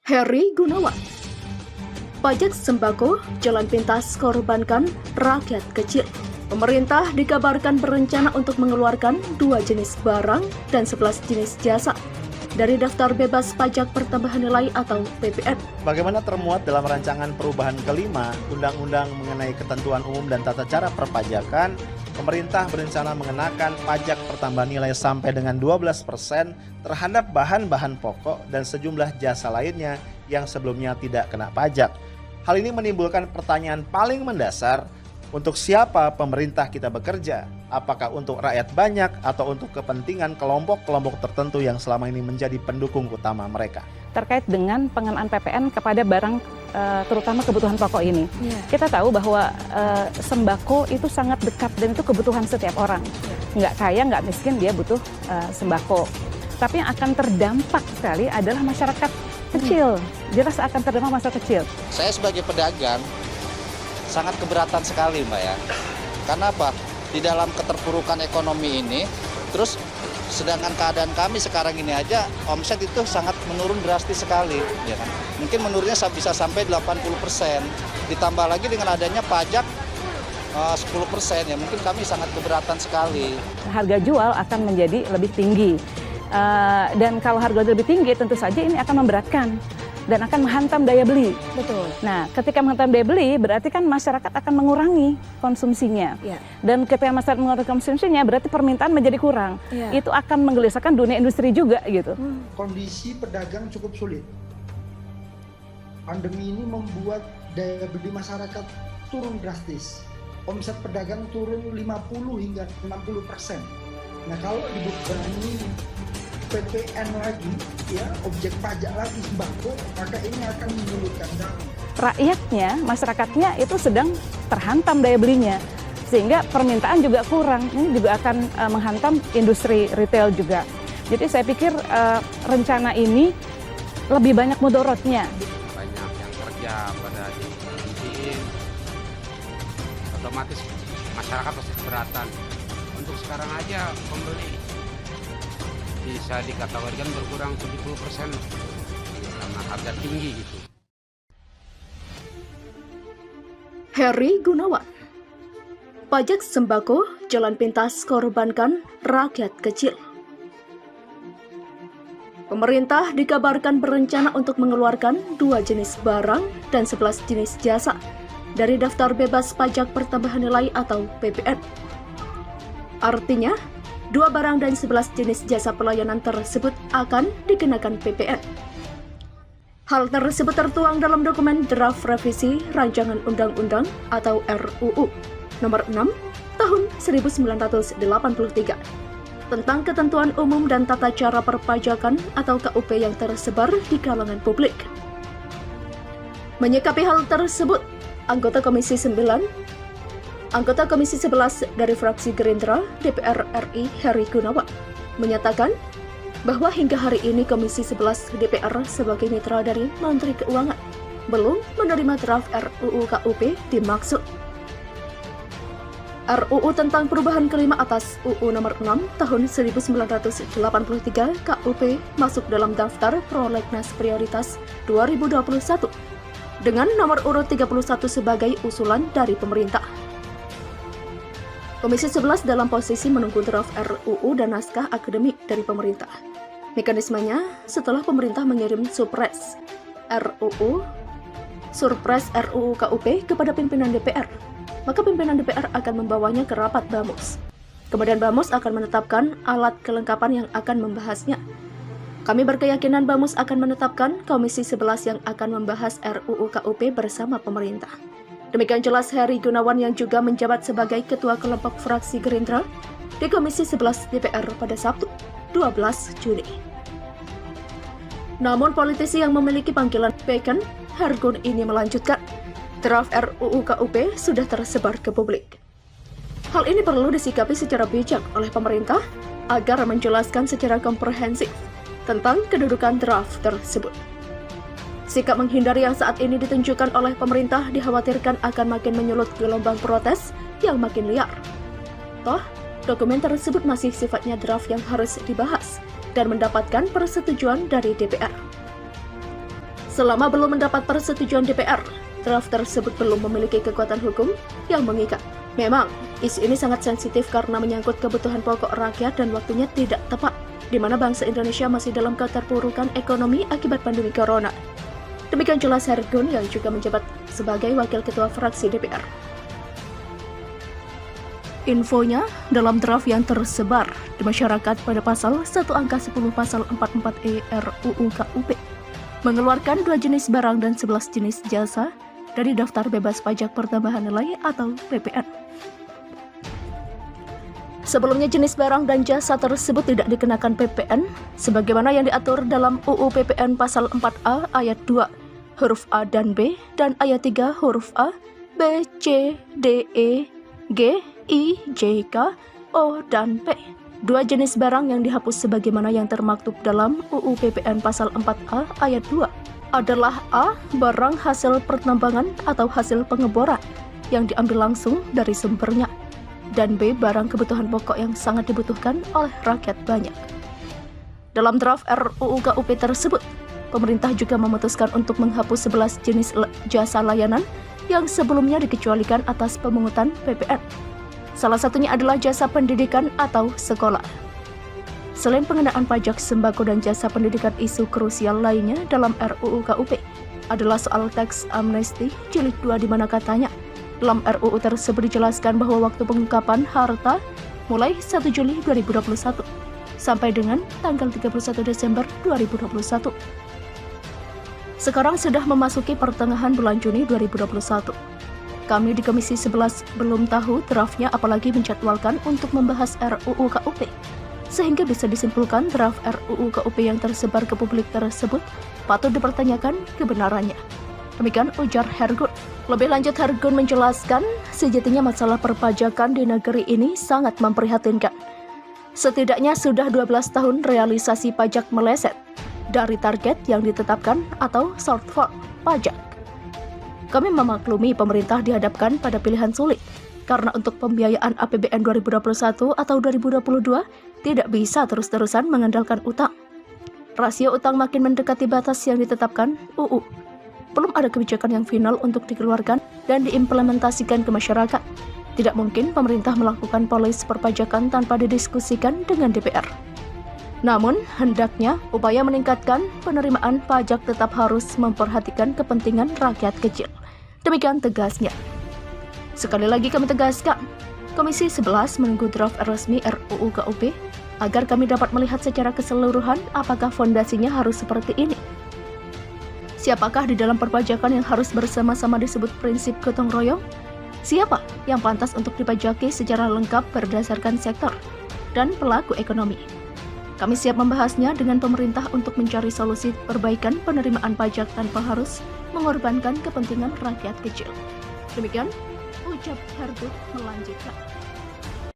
Heri Gunawan. Pajak sembako jalan pintas korbankan rakyat kecil. Pemerintah dikabarkan berencana untuk mengeluarkan 2 jenis barang dan 11 jenis jasa dari daftar bebas pajak pertambahan nilai atau PPN. Bagaimana termuat dalam rancangan perubahan kelima Undang-Undang mengenai ketentuan umum dan tata cara perpajakan, pemerintah berencana mengenakan pajak pertambahan nilai sampai dengan 12% terhadap bahan-bahan pokok dan sejumlah jasa lainnya yang sebelumnya tidak kena pajak. Hal ini menimbulkan pertanyaan paling mendasar, untuk siapa pemerintah kita bekerja? Apakah untuk rakyat banyak atau untuk kepentingan kelompok-kelompok tertentu yang selama ini menjadi pendukung utama mereka? Terkait dengan pengenaan PPN kepada barang terutama kebutuhan pokok ini. Kita tahu bahwa sembako itu sangat dekat dan itu kebutuhan setiap orang. Nggak kaya, nggak miskin, dia butuh sembako. Tapi yang akan terdampak sekali adalah masyarakat kecil. Jelas akan terdampak masyarakat kecil. Saya sebagai pedagang sangat keberatan sekali, Mbak ya. Karena apa? Di dalam keterpurukan ekonomi ini, terus sedangkan keadaan kami sekarang ini aja omset itu sangat menurun drastis sekali, ya kan? Mungkin menurunnya bisa sampai 80%. Ditambah lagi dengan adanya pajak 10% ya, mungkin kami sangat keberatan sekali. Harga jual akan menjadi lebih tinggi. Dan kalau harga lebih tinggi tentu saja ini akan memberatkan dan akan menghantam daya beli. Betul. Nah, ketika menghantam daya beli, berarti kan masyarakat akan mengurangi konsumsinya. Dan ketika masyarakat mengurangi konsumsinya, berarti permintaan menjadi kurang. Itu akan menggelisahkan dunia industri juga, gitu. Kondisi pedagang cukup sulit. Pandemi ini membuat daya beli masyarakat turun drastis. Omset pedagang turun 50 hingga 60%. Nah, kalau dibebani PPN lagi, ya objek pajak lagi sembako, maka ini akan menyulitkan kami. Rakyatnya, masyarakatnya itu sedang terhantam daya belinya, sehingga permintaan juga kurang. Ini juga akan menghantam industri retail juga. Jadi saya pikir rencana ini lebih banyak mudorotnya. Banyak yang kerja pada diisiin, otomatis masyarakat pasti keberatan. Untuk sekarang aja pembeli bisa dikategorikan berkurang 70% karena harga tinggi gitu. Heri Gunawan. Pajak sembako jalan pintas korbankan rakyat kecil. Pemerintah dikabarkan berencana untuk mengeluarkan 2 jenis barang dan 11 jenis jasa dari daftar bebas pajak pertambahan nilai atau PPN. Artinya, 2 barang dan 11 jenis jasa pelayanan tersebut akan dikenakan PPN. Hal tersebut tertuang dalam dokumen draft revisi Rancangan Undang-Undang atau RUU Nomor 6 Tahun 1983 tentang Ketentuan Umum dan Tata Cara Perpajakan atau KUP yang tersebar di kalangan publik. Menyikapi hal tersebut, anggota Komisi 11 dari fraksi Gerindra DPR RI Heri Gunawan menyatakan bahwa hingga hari ini Komisi 11 DPR sebagai mitra dari Menteri Keuangan belum menerima draft RUU KUP dimaksud. RUU tentang perubahan kelima atas UU Nomor 6 Tahun 1983 KUP masuk dalam daftar prolegnas prioritas 2021 dengan nomor urut 31 sebagai usulan dari pemerintah. Komisi 11 dalam posisi menunggu draft RUU dan naskah akademik dari pemerintah. Mekanismenya setelah pemerintah mengirim surpres RUU KUP kepada pimpinan DPR, maka pimpinan DPR akan membawanya ke rapat BAMUS. Kemudian BAMUS akan menetapkan alat kelengkapan yang akan membahasnya. Kami berkeyakinan BAMUS akan menetapkan Komisi 11 yang akan membahas RUU KUP bersama pemerintah. Demikian jelas Heri Gunawan yang juga menjabat sebagai Ketua Kelompok Fraksi Gerindra di Komisi 11 DPR pada Sabtu, 12 Juni. Namun politisi yang memiliki panggilan Bacon, Hargun ini melanjutkan, draft RUU KUP sudah tersebar ke publik. Hal ini perlu disikapi secara bijak oleh pemerintah agar menjelaskan secara komprehensif tentang kedudukan draft tersebut. Sikap menghindari yang saat ini ditunjukkan oleh pemerintah dikhawatirkan akan makin menyulut gelombang protes yang makin liar. Toh, dokumen tersebut masih sifatnya draft yang harus dibahas dan mendapatkan persetujuan dari DPR. Selama belum mendapat persetujuan DPR, draft tersebut belum memiliki kekuatan hukum yang mengikat. Memang, isu ini sangat sensitif karena menyangkut kebutuhan pokok rakyat dan waktunya tidak tepat, di mana bangsa Indonesia masih dalam keterpurukan ekonomi akibat pandemi corona. Demikian jelas Hergun yang juga menjabat sebagai Wakil Ketua Fraksi DPR. Infonya, dalam draft yang tersebar di masyarakat pada pasal 1 angka 10 pasal 44E RUU KUP, mengeluarkan 2 jenis barang dan 11 jenis jasa dari daftar bebas pajak pertambahan nilai atau PPN. Sebelumnya jenis barang dan jasa tersebut tidak dikenakan PPN sebagaimana yang diatur dalam UU PPN pasal 4A ayat 2 huruf A dan B dan ayat 3 huruf A, B, C, D, E, G, I, J, K, O, dan P. 2 jenis barang yang dihapus sebagaimana yang termaktub dalam UU PPN pasal 4A ayat 2 adalah A. Barang hasil pertambangan atau hasil pengeboran yang diambil langsung dari sumbernya, dan B. Barang kebutuhan pokok yang sangat dibutuhkan oleh rakyat banyak. Dalam draft RUU KUP tersebut, pemerintah juga memutuskan untuk menghapus 11 jenis jasa layanan yang sebelumnya dikecualikan atas pemungutan PPN. Salah satunya adalah jasa pendidikan atau sekolah. Selain pengenaan pajak sembako dan jasa pendidikan, isu krusial lainnya dalam RUU KUP adalah soal teks amnesti jilid 2 di mana katanya dalam RUU tersebut dijelaskan bahwa waktu pengungkapan harta mulai 1 Juli 2021 sampai dengan tanggal 31 Desember 2021. Sekarang sudah memasuki pertengahan bulan Juni 2021. Kami di Komisi 11 belum tahu draftnya apalagi menjadwalkan untuk membahas RUU KUP. Sehingga bisa disimpulkan draft RUU KUP yang tersebar ke publik tersebut patut dipertanyakan kebenarannya. Demikian ujar Hergun. Lebih lanjut, Hergun menjelaskan sejatinya masalah perpajakan di negeri ini sangat memprihatinkan. Setidaknya sudah 12 tahun realisasi pajak meleset dari target yang ditetapkan atau shortfall pajak. Kami memaklumi pemerintah dihadapkan pada pilihan sulit, karena untuk pembiayaan APBN 2021 atau 2022 tidak bisa terus-terusan mengandalkan utang. Rasio utang makin mendekati batas yang ditetapkan UU. Belum ada kebijakan yang final untuk dikeluarkan dan diimplementasikan ke masyarakat. Tidak mungkin pemerintah melakukan polis perpajakan tanpa didiskusikan dengan DPR. Namun, hendaknya upaya meningkatkan penerimaan pajak tetap harus memperhatikan kepentingan rakyat kecil. Demikian tegasnya. Sekali lagi kami tegaskan, Komisi 11 menunggu draft resmi RUU KUP agar kami dapat melihat secara keseluruhan apakah fondasinya harus seperti ini. Siapakah di dalam perpajakan yang harus bersama-sama disebut prinsip gotong royong? Siapa yang pantas untuk dipajaki secara lengkap berdasarkan sektor dan pelaku ekonomi? Kami siap membahasnya dengan pemerintah untuk mencari solusi perbaikan penerimaan pajak tanpa harus mengorbankan kepentingan rakyat kecil. Demikian ucap Hergun melanjutkan.